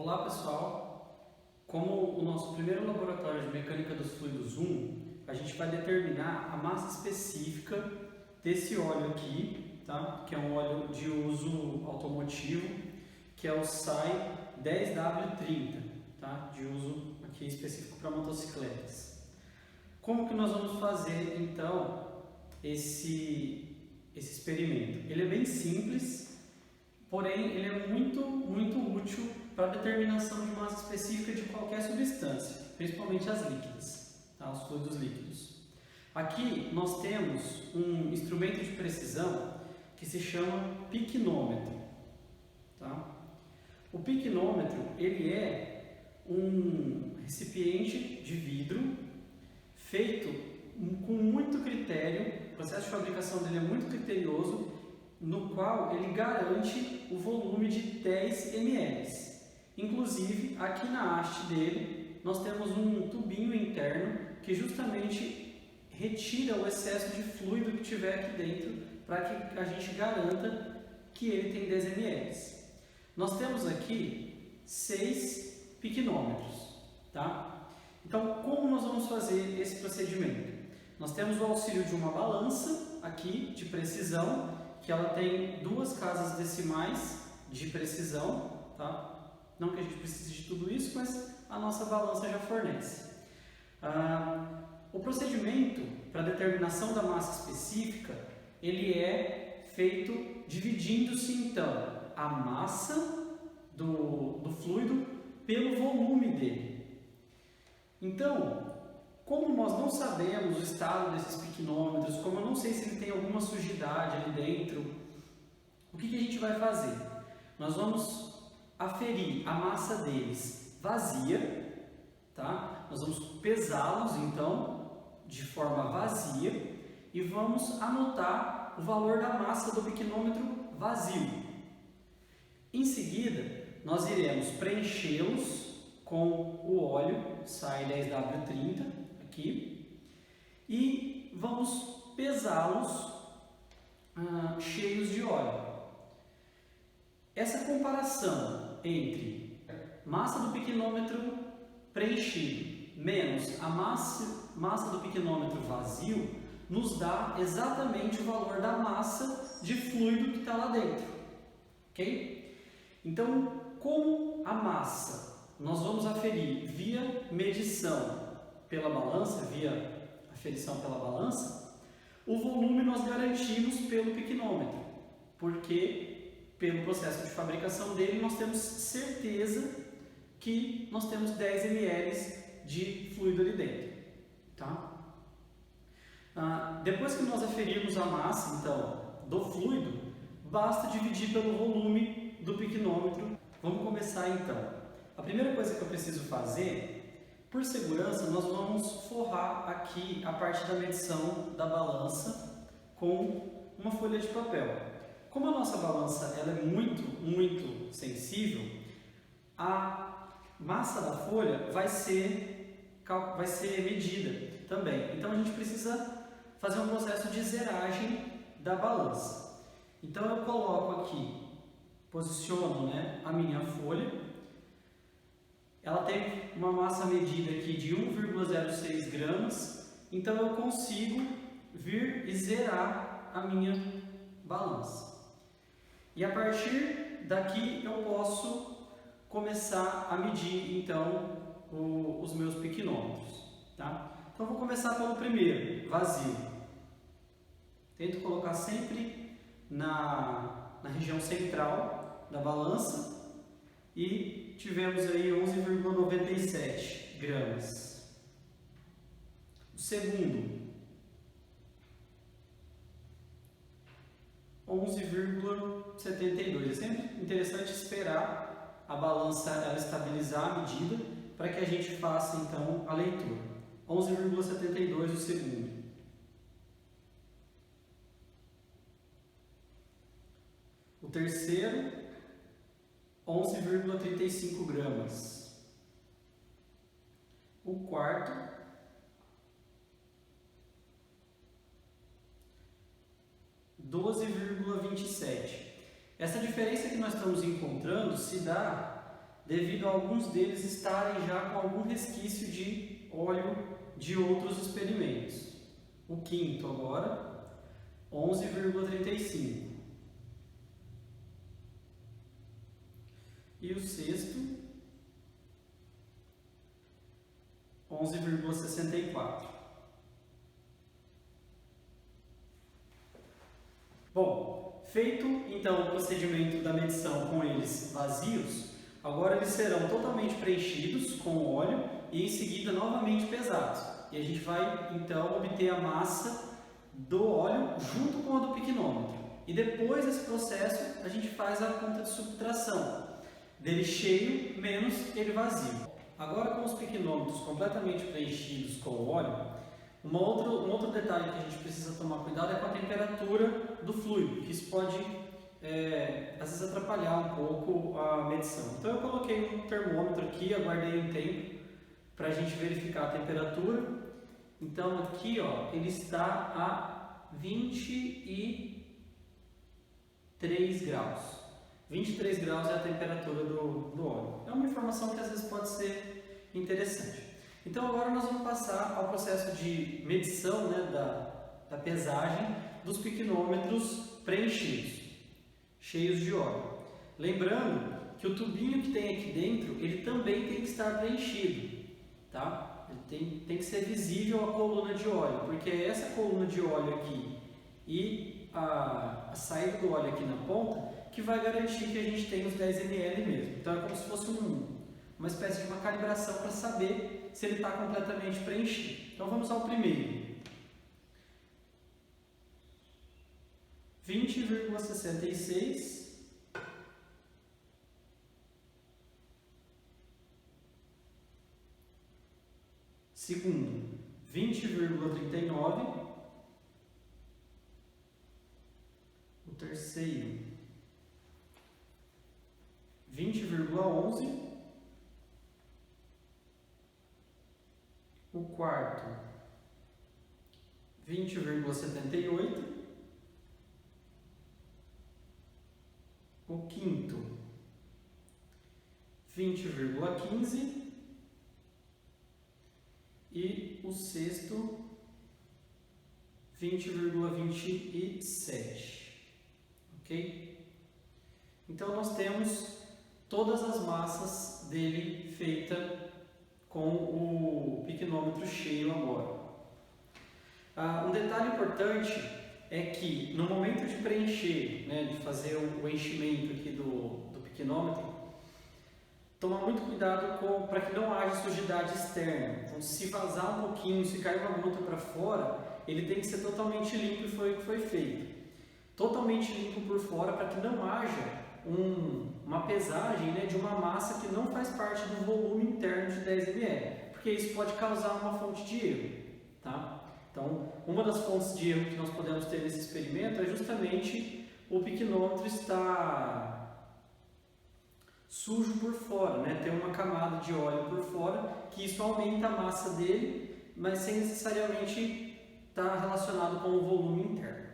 Olá pessoal, como o nosso primeiro laboratório de mecânica dos fluidos 1, a gente vai determinar a massa específica desse óleo aqui, tá? Que é um óleo de uso automotivo, que é o SAI 10W30, tá? De uso aqui específico para motocicletas. Como que nós vamos fazer então esse experimento? Ele é bem simples, porém ele é muito útil para a determinação de massa específica de qualquer substância, principalmente as líquidas, tá? Os fluidos líquidos. Aqui nós temos um instrumento de precisão que se chama piquenômetro, tá? O piquenômetro ele é um recipiente de vidro feito com muito critério, o processo de fabricação dele é muito criterioso, no qual ele garante o volume de 10 ml. Inclusive, aqui na haste dele, nós temos um tubinho interno que justamente retira o excesso de fluido que tiver aqui dentro para que a gente garanta que ele tem 10 ml. Nós temos aqui 6 piquenômetros, tá? Então, como nós vamos fazer esse procedimento? Nós temos o auxílio de uma balança aqui de precisão, que ela tem 2 casas decimais de precisão, tá? Não que a gente precise de tudo isso, mas a nossa balança já fornece. O procedimento para determinação da massa específica, ele é feito dividindo-se então a massa do fluido pelo volume dele. Então, como nós não sabemos o estado desses piquenômetros, como eu não sei se ele tem alguma sujidade ali dentro, o que a gente vai fazer? Nós vamos aferir a massa deles vazia, tá? Nós vamos pesá-los então de forma vazia e vamos anotar o valor da massa do piquenômetro vazio. Em seguida, nós iremos preenchê-los com o óleo SAI 10W30 aqui e vamos pesá-los cheios de óleo. Essa comparação entre massa do piquenômetro preenchido menos a massa do piquenômetro vazio nos dá exatamente o valor da massa de fluido que está lá dentro, ok? Então, como a massa nós vamos aferir via medição pela balança, via aferição pela balança, o volume nós garantimos pelo piquenômetro, porque pelo processo de fabricação dele nós temos certeza que nós temos 10 ml de fluido ali dentro, tá? Depois que nós aferirmos a massa então do fluido, basta dividir pelo volume do piquenômetro. Vamos começar então. A primeira coisa que eu preciso fazer, por segurança, nós vamos forrar aqui a parte da medição da balança com uma folha de papel. Como a nossa balança ela é muito sensível, a massa da folha vai ser medida também. Então a gente precisa fazer um processo de zeragem da balança. Então eu coloco aqui, posiciono, né, a minha folha. Ela tem uma massa medida aqui de 1,06 gramas, então eu consigo vir e zerar a minha balança. E a partir daqui eu posso começar a medir então os meus piquenômetros, tá? Então eu vou começar pelo primeiro, vazio. Tento colocar sempre na região central da balança e tivemos aí 11,97 gramas. O segundo, 11,72. É sempre interessante esperar a balança ela estabilizar a medida para que a gente faça então a leitura. 11,72 o segundo. O terceiro, 11,35 gramas. O quarto, 12,27. Essa diferença que nós estamos encontrando se dá devido a alguns deles estarem já com algum resquício de óleo de outros experimentos. O quinto agora, 11,35. E o sexto, 11,64. Bom, feito então o procedimento da medição com eles vazios, agora eles serão totalmente preenchidos com óleo e em seguida novamente pesados. E a gente vai então obter a massa do óleo junto com a do piquenômetro. E depois desse processo a gente faz a conta de subtração, dele cheio menos ele vazio. Agora com os piquenômetros completamente preenchidos com óleo, um outro detalhe que a gente precisa tomar cuidado é com a temperatura do fluido, que isso pode às vezes atrapalhar um pouco a medição. Então eu coloquei um termômetro aqui, aguardei um tempo para a gente verificar a temperatura. Então aqui ó, ele está a 23 graus. 23 graus é a temperatura do óleo. É uma informação que às vezes pode ser interessante. Então agora nós vamos passar ao processo de medição, né, da pesagem dos piquenômetros preenchidos, cheios de óleo. Lembrando que o tubinho que tem aqui dentro, ele também tem que estar preenchido, tá? Ele tem que ser visível a coluna de óleo, porque é essa coluna de óleo aqui e a saída do óleo aqui na ponta que vai garantir que a gente tem os 10 ml mesmo. Então é como se fosse uma espécie de uma calibração para saber se ele está completamente preenchido. Então vamos ao primeiro. 20,66. Segundo, 20,39. O terceiro, 20,11. O quarto, 20,78. O quinto, 20,15. E o sexto, 20,27. Ok? Então nós temos todas as massas dele feita com o piquenômetro cheio agora. Um detalhe importante é que no momento de preencher, né, de fazer o enchimento aqui do piquenômetro, tomar muito cuidado para que não haja sujidade externa. Então, se vazar um pouquinho, se cair uma gota para fora, ele tem que ser totalmente limpo, e foi o que foi feito. Totalmente limpo por fora, para que não haja uma pesagem, né, de uma massa que não faz parte do volume interno de 10 ml, porque isso pode causar uma fonte de erro, tá? Então, uma das fontes de erro que nós podemos ter nesse experimento é justamente o piquenômetro estar sujo por fora, né? Ter uma camada de óleo por fora, que isso aumenta a massa dele, mas sem necessariamente estar relacionado com o volume interno.